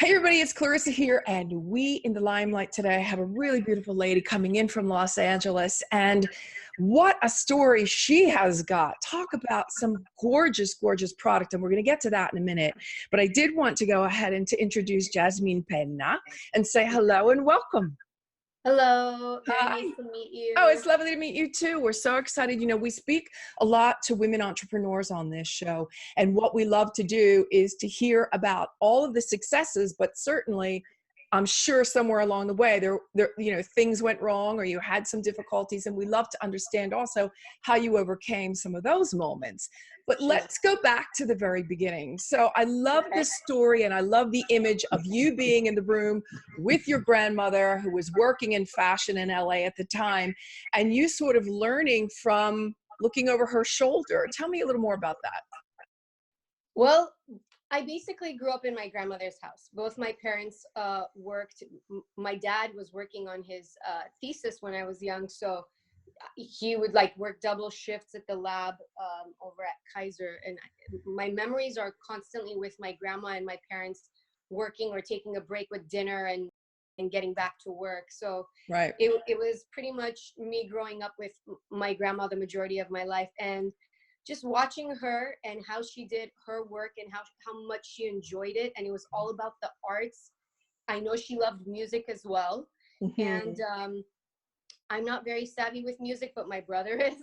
Hey everybody, it's Clarissa here, and we in the limelight today have a really beautiful lady coming in from Los Angeles, and what a story she has got. Talk about some gorgeous, gorgeous product, and we're going to get to that in a minute. But I did want to go ahead and to introduce Jasmine Penna and say hello and welcome. Hello, very Hi. nice to meet you. Oh, it's lovely to meet you too. We're so excited. You know, we speak a lot to women entrepreneurs on this show. And what we love to do is to hear about all of the successes, but certainly I'm sure somewhere along the way things went wrong or you had some difficulties. And we love to understand also how you overcame some of those moments. But Sure. let's go back to the very beginning. So I love Okay. this story, and I love the image of you being in the room with your grandmother who was working in fashion in LA at the time, and you sort of learning from looking over her shoulder. Tell me a little more about that. Well, I basically grew up in my grandmother's house. Both my parents worked. My dad was working on his thesis when I was young, so he would like work double shifts at the lab over at Kaiser. And my memories are constantly with my grandma and my parents working or taking a break with dinner and getting back to work. So Right. it was pretty much me growing up with my grandma the majority of my life, and just watching her and how she did her work and how much she enjoyed it. And it was all about the arts. I know she loved music as well. Mhm. And I'm not very savvy with music, but my brother is.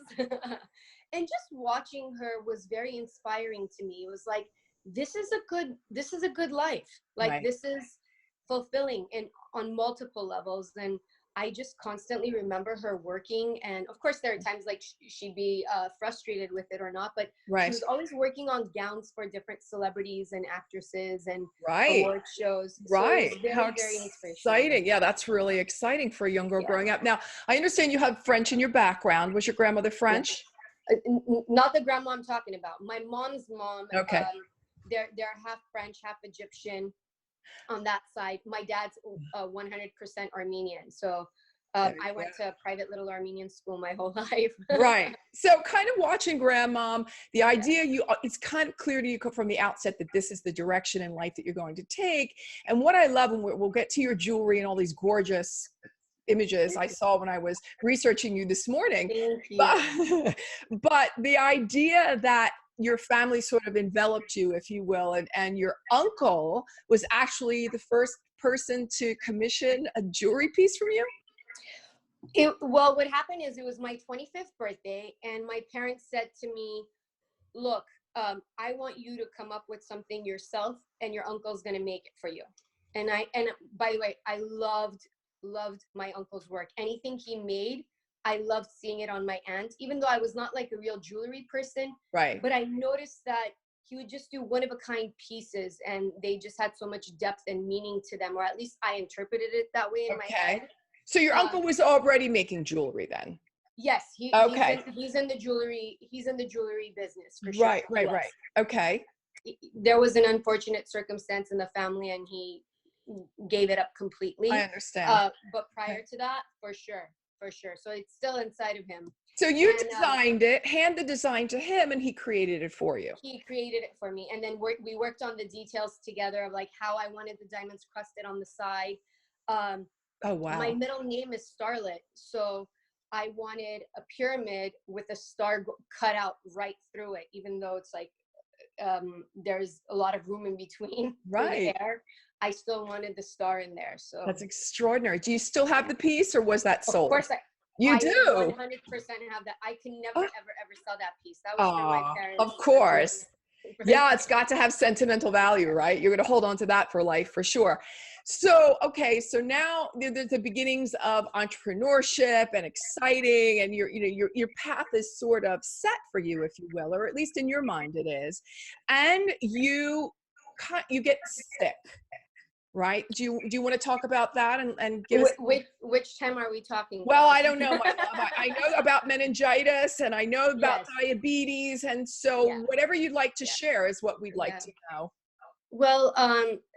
And just watching her was very inspiring to me. It was like, this is a good life. Like, Right. this is fulfilling and on multiple levels. And I just constantly remember her working. And of course, there are times like she'd be frustrated with it or not, but she Right. was always working on gowns for different celebrities and actresses and Right. award shows. So it was Right. How very, very inspirational. exciting. Yeah, that's really exciting for a young girl Yeah. growing up. Now, I understand you have French in your background. Was your grandmother Yeah. French? Not the grandma I'm talking about. My mom's mom, Okay. they're half French, half Egyptian on that side. My dad's 100% Armenian. So There you I go. went to a private little Armenian school my whole life. Right. So kind of watching grandmom, the Yeah. idea it's kind of clear to you from the outset that this is the direction in life that you're going to take. And what I love, and we'll get to your jewelry and all these gorgeous images I saw when I was researching you this morning, Thank you. but the idea that your family sort of enveloped you, if you will, and your uncle was actually the first person to commission a jewelry piece from you. Well, what happened is it was my 25th birthday, and my parents said to me, look, I want you to come up with something yourself, and your uncle's going to make it for you. And by the way, I loved my uncle's work. Anything he made, I loved seeing it on my aunt, even though I was not like a real jewelry person. Right. But I noticed that he would just do one of a kind pieces, and they just had so much depth and meaning to them, or at least I interpreted it that way in my Okay. head. So your uncle was already making jewelry then? Yes, Okay. he's in the jewelry business for sure. Right, He right, was. right. Okay. There was an unfortunate circumstance in the family, and he gave it up I completely. understand. But prior to that, for sure. So it's still inside of him. So you And designed it, hand the design to him, and he created it for you. he created it for me, and then we worked on the details together of like how I wanted the diamonds crusted on the side. Oh, My wow. middle name is Starlet, so I wanted a pyramid with a star cut out right through it, even though it's like there's a lot of room in between for the Right. air. I still wanted the star in there. So That's extraordinary. Do you still have the piece, or was that of sold? course You I would do? 100% have that. I can never Oh, ever sell that piece. That was for my of parents. course. For Yeah, it's got to have sentimental value, right? You're going to hold on to that for life for sure. So, okay, so now there's the beginnings of entrepreneurship and exciting, and your path is sort of set for you, if you will, or at least in your mind it is. And you get sick, right? Do you want to talk about that and give us? which time are we talking Well, about? I don't know, my love. I know about meningitis, and I know about Yes. diabetes, and so Yeah. whatever you'd like to Yeah. share is what we'd like Yeah. to know. Well,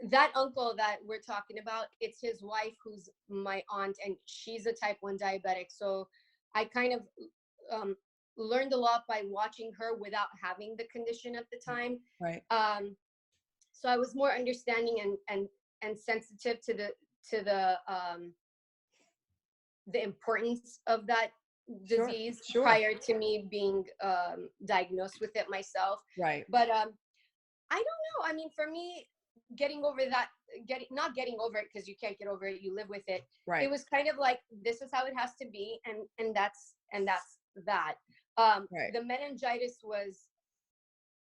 that uncle that we're talking about, it's his wife who's my aunt, and she's a type 1 diabetic. So I kind of um, learned a lot by watching her without having the condition at the time. Right. So I was more understanding and sensitive to the importance of that disease prior to me being diagnosed with it myself. Right. But I don't know. I mean, for me, getting over that, not getting over it because you can't get over it, you live with it. Right. It was kind of like, this is how it has to be, and that's that. Right. The meningitis was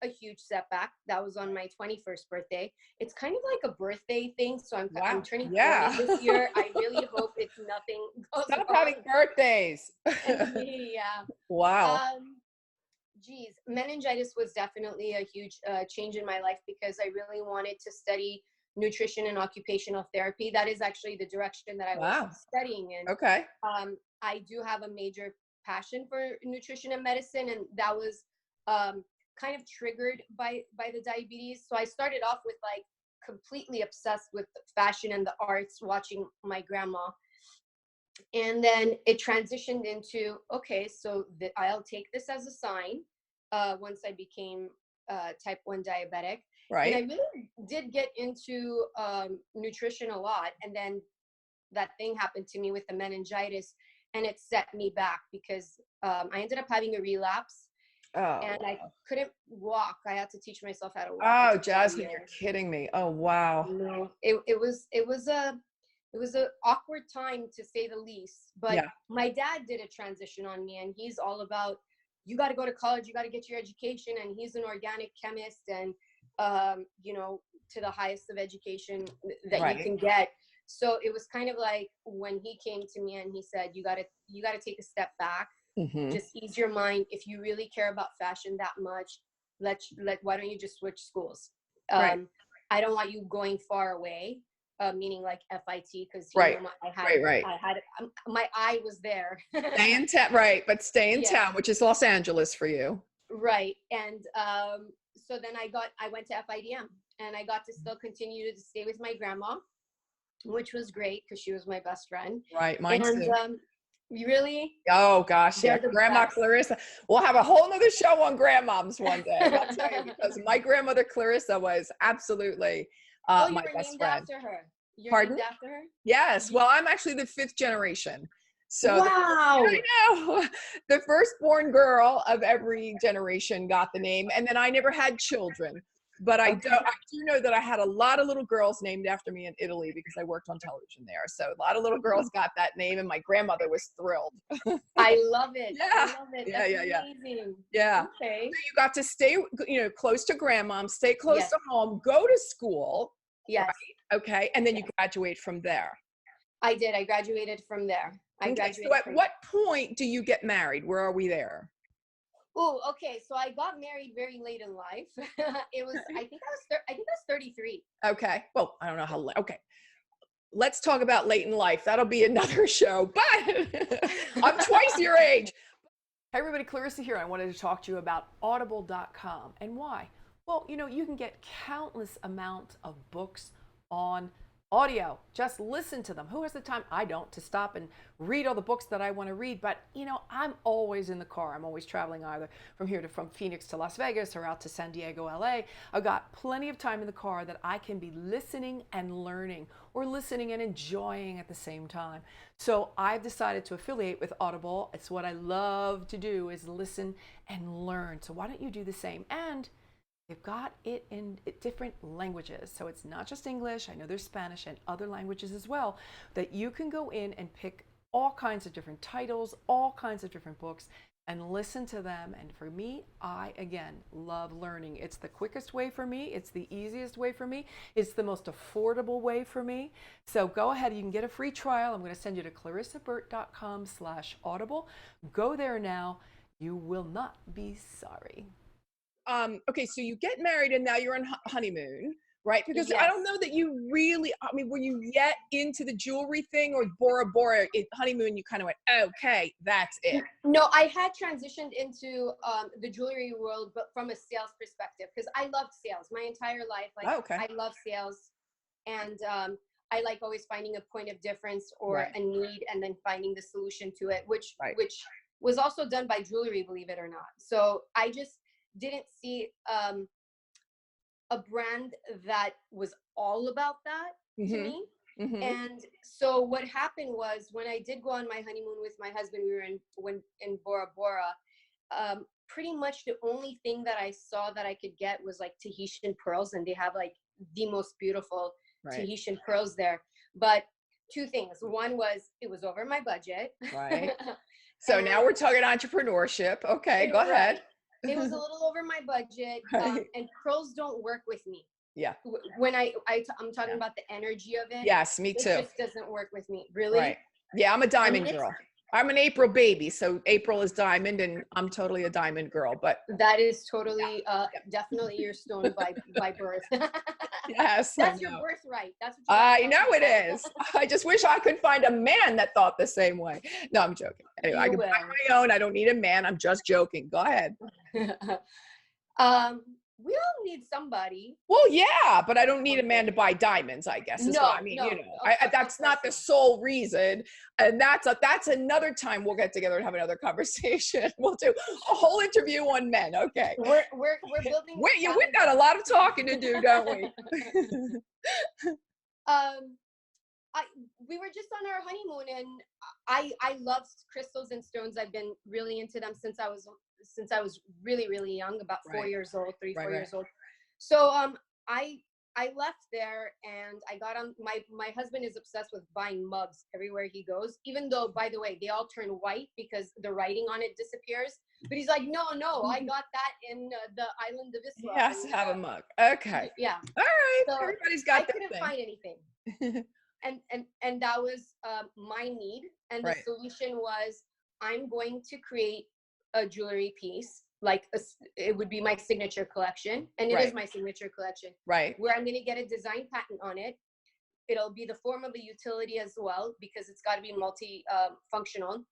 a huge setback. That was on my 21st birthday. It's kind of like a birthday thing. So I'm turning 40 this year. I really hope it's nothing goes Stop wrong. having birthdays. Yeah. Wow. Geez, meningitis was definitely a huge change in my life because I really wanted to study nutrition and occupational therapy. That is actually the direction that I was studying in. Okay. I do have a major passion for nutrition and medicine, and that was kind of triggered by the diabetes. So I started off with like completely obsessed with fashion and the arts, watching my grandma. And then it transitioned into, okay, so I'll take this as a sign once I became type 1 diabetic. Right. And I really did get into nutrition a lot. And then that thing happened to me with the meningitis, and it set me back because I ended up having a relapse. And I couldn't walk. I had to teach myself how to walk. Oh, Jasmine, you're kidding me. Oh, wow. No, it was a awkward time, to say the least. But my dad did a transition on me, and he's all about, you got to go to college, you got to get your education. And he's an organic chemist, and to the highest of education that you can get. So it was kind of like when he came to me and he said, you got to take a step back. Mm-hmm. Just ease your mind. If you really care about fashion that much, why don't you just switch schools? I don't want you going far away, meaning like FIT, because I had my eye was there. Stay in town, right? But stay in town, which is Los Angeles for you, right? And so then I went to FIDM, and I got to still continue to stay with my grandma, which was great because she was my best friend. Right, mine too. Really? Oh gosh, yeah, Grandma Clarissa. We'll have a whole nother show on grandmoms one day. I'll tell you, because my grandmother Clarissa was absolutely my best friend. After her. You're Pardon? named after her? Yes. Well, I'm actually the 5th generation. So wow. I know the firstborn girl of every generation got the name, and then I never had children. But I do know that I had a lot of little girls named after me in Italy because I worked on television there. So a lot of little girls got that name, and my grandmother was thrilled. I love it. Yeah. I love it. That's amazing. Yeah. Okay. So you got to stay, close to grandmom, stay close to home, go to school. Yes. Right? Okay. And then you graduate from there. I did. I graduated from there. So at what point do you get married? Where are we there? Oh, okay. So I got married very late in life. It was, I think I was 33. Okay. Well, I don't know how late. Okay. Let's talk about late in life. That'll be another show, but I'm twice your age. Hey everybody, Clarissa here. I wanted to talk to you about audible.com and why. Well, you can get countless amounts of books on audio. Just listen to them. Who has the time? I don't, to stop and read all the books that I want to read. But I'm always in the car. I'm always traveling either from Phoenix to Las Vegas or out to San Diego, LA. I've got plenty of time in the car that I can be listening and learning, or listening and enjoying at the same time. So I've decided to affiliate with Audible. It's what I love to do, is listen and learn. So why don't you do the same? And they've got it in different languages. So it's not just English. I know there's Spanish and other languages as well, that you can go in and pick all kinds of different titles, all kinds of different books, and listen to them. And for me, I, again, love learning. It's the quickest way for me. It's the easiest way for me. It's the most affordable way for me. So go ahead. You can get a free trial. I'm going to send you to clarissaburt.com/audible. Go there now. You will not be sorry. Okay, so you get married and now you're on honeymoon, right? Because I don't know that you really, were you yet into the jewelry thing, or Bora Bora honeymoon, you kind of went, okay, that's it? No, I had transitioned into the jewelry world, but from a sales perspective, because I loved sales my entire life. I love sales, and I like always finding a point of difference or a need, and then finding the solution to it, which was also done by jewelry, believe it or not. So I just didn't see a brand that was all about that to me. Mm-hmm. And so what happened was, when I did go on my honeymoon with my husband, we were in Bora Bora. Pretty much the only thing that I saw that I could get was like Tahitian pearls, and they have like the most beautiful Tahitian pearls there. But two things. One was, it was over my budget. Right. So now we're talking entrepreneurship. Okay, go ahead. It was a little over my budget, Right. and pearls don't work with me. Yeah. When I'm talking about the energy of it. Yes, me too. It just doesn't work with me. Really? Right. Yeah, I'm a diamond girl. I'm an April baby, so April is diamond, and I'm totally a diamond girl. But that is totally, definitely your stone by birth. Yes, that's your birthright. That's what I know it is. I just wish I could find a man that thought the same way. No, I'm joking. Anyway, I can buy my own. I don't need a man. I'm just joking. Go ahead. We all need somebody. Well, yeah, but I don't need a man to buy diamonds, I guess is what I mean. That's not the sole reason. And that's another time we'll get together and have another conversation. We'll do a whole interview on men. Okay. We're building. We've got a lot of talking to do, don't we? We were just on our honeymoon, and I love crystals and stones. I've been really into them since I was really, really young, about 4 years old, 4 years old. So I left there, and I got on, my husband is obsessed with buying mugs everywhere he goes, even though, by the way, they all turn white because the writing on it disappears. But he's like, no, I got that in the island of Islam. He has to have a mug. Okay. Yeah. All right. So everybody's got I couldn't find anything. And that was my need. And the solution was, I'm going to create a jewelry piece, like it would be my signature collection, and it is my signature collection, where I'm going to get a design patent on it. It'll be the form of a utility as well, because it's got to be multi-functional,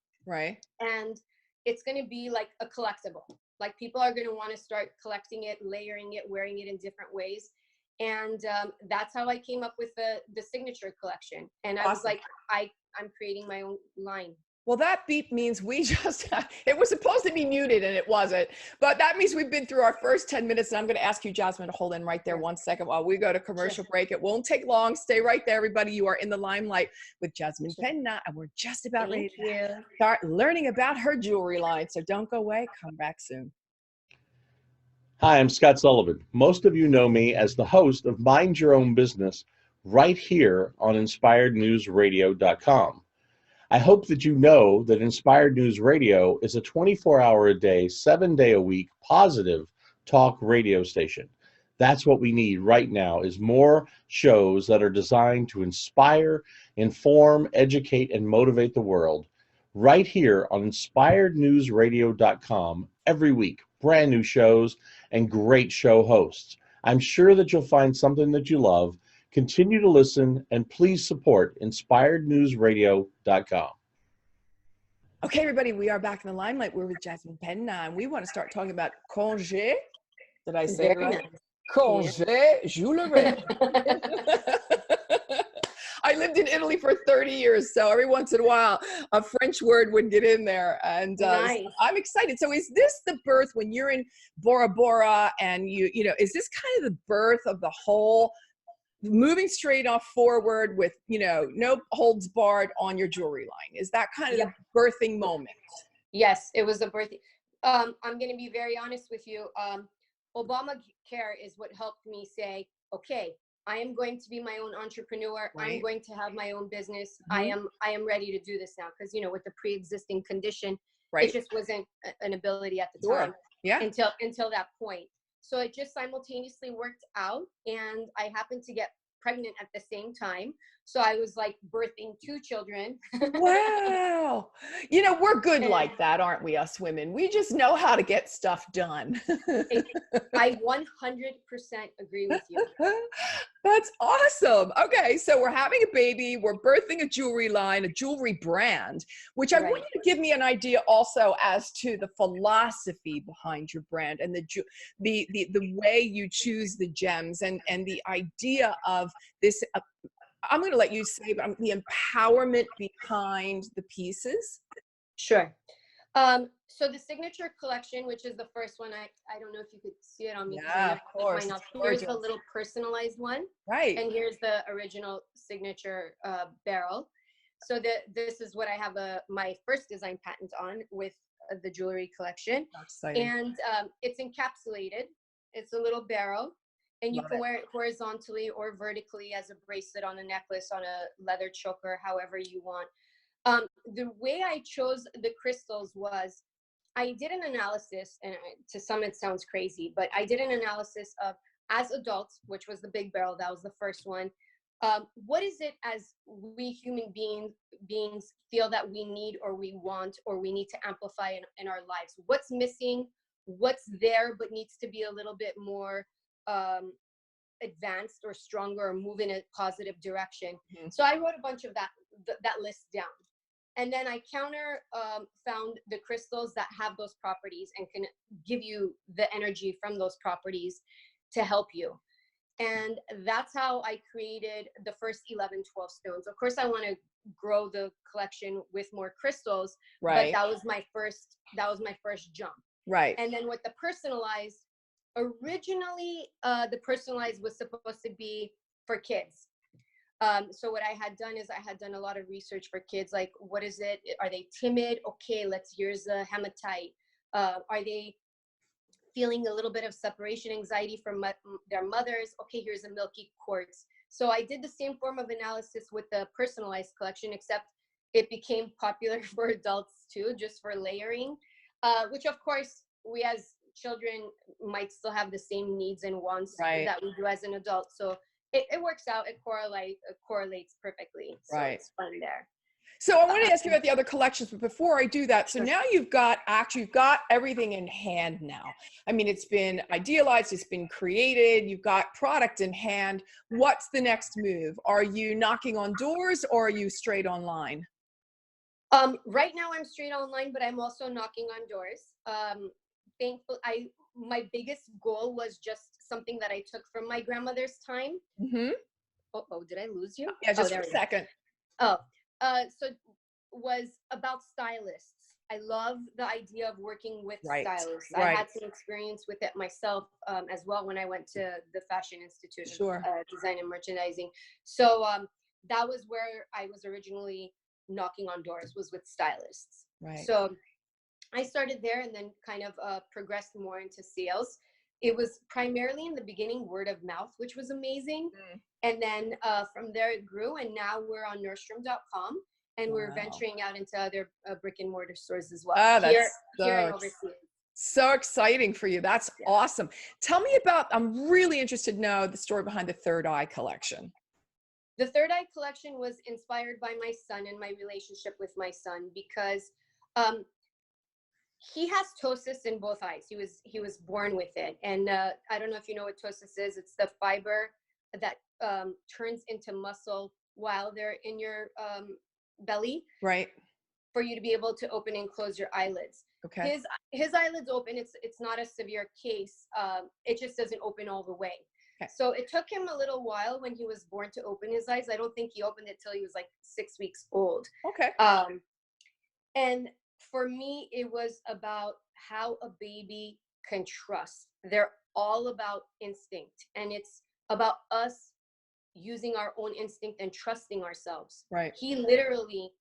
and it's going to be like a collectible. Like, people are going to want to start collecting it, layering it, wearing it in different ways. And that's how I came up with the signature collection. And I was like, I'm creating my own line. Well, that beep means we just, it was supposed to be muted and it wasn't, but that means we've been through our first 10 minutes, and I'm going to ask you, Jasmine, to hold in right there 1 second while we go to commercial break. It won't take long. Stay right there, everybody. You are in the limelight with Jasmine Penna, and we're just about ready to start learning about her jewelry line. So don't go away. Come back soon. Hi, I'm Scott Sullivan. Most of you know me as the host of Mind Your Own Business right here on InspiredNewsRadio.com. I hope that you know that Inspired News Radio is a 24-hour-a-day, 7-day-a-week positive talk radio station. That's what we need right now, is more shows that are designed to inspire, inform, educate, and motivate the world. Right here on InspiredNewsRadio.com every week. Brand new shows and great show hosts. I'm sure that you'll find something that you love. Continue to listen, and please support InspiredNewsRadio.com. Okay, everybody, we are back in the limelight. We're with Jasmine Penna, and we want to start talking about Congés. Did I say it right? Congés Jewelry. I lived in Italy for 30 years, so every once in a while, a French word would get in there, and nice. I'm excited. So is this the birth, when you're in Bora Bora, and you know, is this kind of the birth of the whole moving straight off forward with, no holds barred on your jewelry line? Is that kind of the birthing moment? Yes, it was a birthing. I'm going to be very honest with you. Obamacare is what helped me say, okay, I am going to be my own entrepreneur. I'm going to have my own business. I am ready to do this now, because with the pre-existing condition, it just wasn't an ability at the time. Until that point. So it just simultaneously worked out, and I happened to get pregnant at the same time. So I was like birthing 2 children. Wow. We're good like that, aren't we, us women? We just know how to get stuff done. I 100% agree with you. That's awesome. Okay, so we're having a baby. We're birthing a jewelry line, a jewelry brand, which I want you to give me an idea also as to the philosophy behind your brand, and the way you choose the gems, and the idea of this. I'm going to let you say, but the empowerment behind the pieces. Sure. So the signature collection, which is the first one, I don't know if you could see it on me. Yeah, of course. Here's the little personalized one. Right. And here's the original signature barrel. So this is what I have my first design patent on with the jewelry collection. Exciting. And it's encapsulated. It's a little barrel. And you can wear it horizontally or vertically as a bracelet, on a necklace, on a leather choker, however you want. The way I chose the crystals was, I did an analysis, and to some it sounds crazy, but I did an analysis of, as adults, which was the big barrel, that was the first one. What is it as we human beings feel that we need, or we want, or we need to amplify in our lives? What's missing? What's there but needs to be a little bit more advanced or stronger, or move in a positive direction? Mm-hmm. So I wrote a bunch of that list down. And then I found the crystals that have those properties and can give you the energy from those properties to help you. And that's how I created the first 11, 12 stones. Of course, I want to grow the collection with more crystals, right? But that was my first jump. Right. And then with the personalized, originally, the personalized was supposed to be for kids. So what I had done is I had done a lot of research for kids, like, what is it? Are they timid? Okay, here's a hematite. Are they feeling a little bit of separation anxiety from their mothers? Okay, here's a milky quartz. So I did the same form of analysis with the personalized collection, except it became popular for adults too, just for layering, which of course we as children might still have the same needs and wants that we do as an adult. So it works out. It correlates perfectly. So it's fun there. So I want to ask you about the other collections, but before I do that, so now you've got everything in hand now. I mean, it's been idealized, it's been created, you've got product in hand. What's the next move? Are you knocking on doors, or are you straight online? Right now I'm straight online, but I'm also knocking on doors. My biggest goal was just something that I took from my grandmother's time. Mm-hmm. Oh, did I lose you? Yeah, just for a second. So it was about stylists. I love the idea of working with stylists. I had some experience with it myself as well when I went to the Fashion Institute of Design and Merchandising. So that was where I was originally knocking on doors, was with stylists. Right. So I started there and then kind of progressed more into sales. It was primarily in the beginning word of mouth, which was amazing. Mm. And then from there it grew, and now we're on Nordstrom.com, and we're venturing out into other brick and mortar stores as well. Here and overseas. So exciting for you. That's awesome. Tell me about, I'm really interested to know the story behind the Third Eye collection. The Third Eye collection was inspired by my son and my relationship with my son, because he has ptosis in both eyes. He was born with it. And I don't know if you know what ptosis is. It's the fiber that turns into muscle while they're in your belly. Right. For you to be able to open and close your eyelids. Okay. His eyelids open. It's not a severe case. It just doesn't open all the way. Okay. So it took him a little while when he was born to open his eyes. I don't think he opened it till he was like 6 weeks old. Okay. And for me, it was about how a baby can trust. They're all about instinct, and it's about us using our own instinct and trusting ourselves. Right. He literally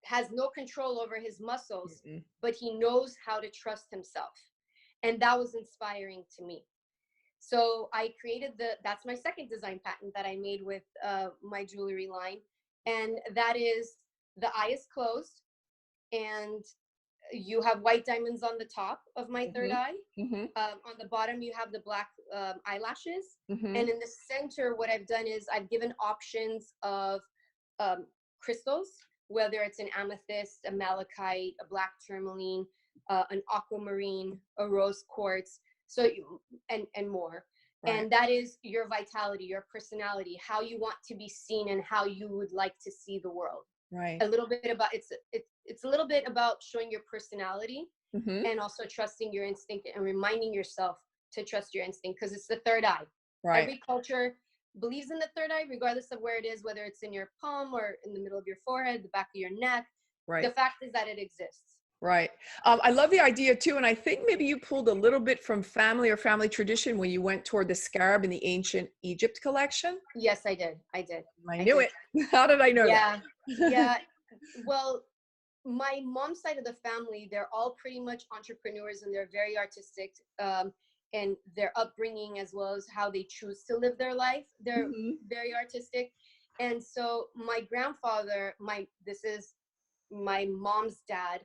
has no control over his muscles, but he knows how to trust himself. And that was inspiring to me. So I created that's my second design patent that I made with my jewelry line. And that is, the eye is closed, and you have white diamonds on the top of my third eye. On the bottom, you have the black eyelashes. And in the center, what I've done is I've given options of crystals, whether it's an amethyst, a malachite, a black tourmaline, an aquamarine, a rose quartz, and more. Right. And that is your vitality, your personality, how you want to be seen, and how you would like to see the world. Right. A little bit about it's a little bit about showing your personality, and also trusting your instinct and reminding yourself to trust your instinct, because it's the third eye. Right. Every culture believes in the third eye, regardless of where it is, whether it's in your palm or in the middle of your forehead, the back of your neck. Right. The fact is that it exists. Right. I love the idea too. And I think maybe you pulled a little bit from family or family tradition when you went toward the scarab in the ancient Egypt collection. Yes, I did. I knew it. How did I know Yeah. that? Yeah. Well, my mom's side of the family, they're all pretty much entrepreneurs and they're very artistic. And their upbringing, as well as how they choose to live their life, they're very artistic. And so my grandfather, this is my mom's dad,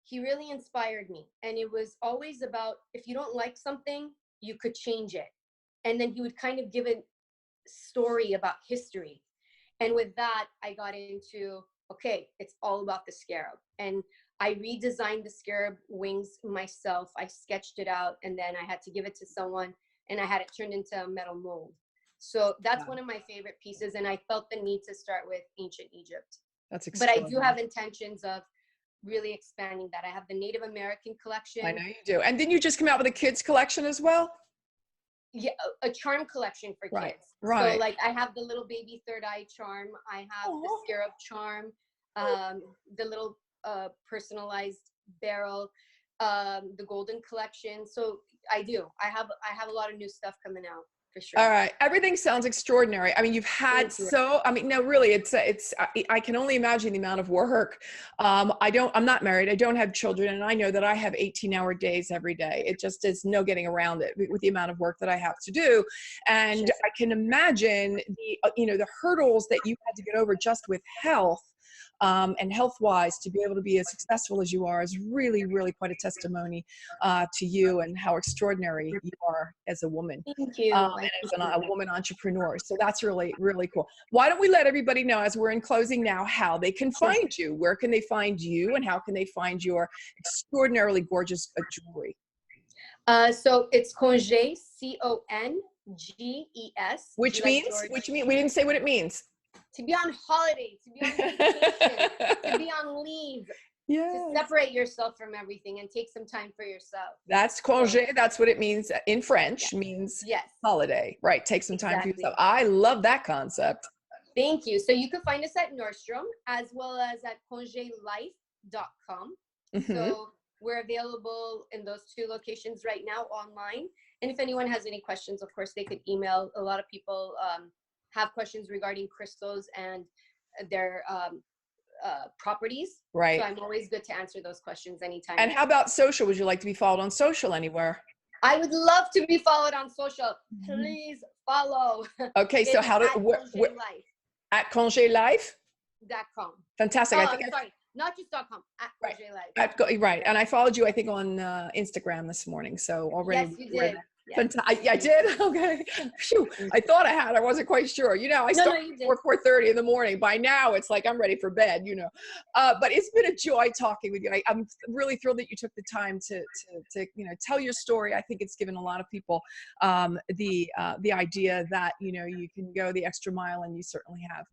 he really inspired me. And it was always about, if you don't like something, you could change it. And then he would kind of give a story about history. And with that, I got into, okay, it's all about the scarab. And I redesigned the scarab wings myself. I sketched it out, and then I had to give it to someone, and I had it turned into a metal mold. So that's one of my favorite pieces. And I felt the need to start with ancient Egypt. That's But I extraordinary. do have intentions of really expanding that. I have the Native American collection. I know you do. And then you just come out with a kids collection as well? Yeah, a charm collection for Right, kids. right. So like I have the little baby third eye charm. I have the scarab charm, the little personalized barrel, the golden collection. So I have a lot of new stuff coming out. For sure. All right. Everything sounds extraordinary. I mean, you've had no, really, I can only imagine the amount of work. I'm not married. I don't have children. And I know that I have 18-hour days every day. It just is no getting around it with the amount of work that I have to do. And I can imagine the hurdles that you had to get over just with health. And health-wise, to be able to be as successful as you are is really, really quite a testimony to you and how extraordinary you are as a woman. Thank you. And as a woman entrepreneur. So that's really, really cool. Why don't we let everybody know, as we're in closing now, how they can find you? Where can they find you, and how can they find your extraordinarily gorgeous jewelry? So it's Congés, Conges. Which means we didn't say what it means. To be on holiday, to be on vacation, to be on leave, to separate yourself from everything and take some time for yourself. That's congé. That's what it means in French. Means holiday. Right. Take some time for yourself. I love that concept. Thank you. So you can find us at Nordstrom as well as at congéslife.com. So we're available in those two locations right now online. And if anyone has any questions, of course, they could email. A lot of people have questions regarding crystals and their properties. Right. So I'm always good to answer those questions anytime. And how about social? Would you like to be followed on social anywhere? I would love to be followed on social. Please follow. Okay. So how do at congéslife.com. Fantastic. Sorry. Not just .com, at Congés Life. Right. And I followed you, I think, on Instagram this morning. So already. Yes, you did. I did. Okay. Phew. I thought I had. I wasn't quite sure. I started at 4:30 in the morning. By now, it's like I'm ready for bed. But it's been a joy talking with you. I'm really thrilled that you took the time to tell your story. I think it's given a lot of people the idea that you can go the extra mile, and you certainly have.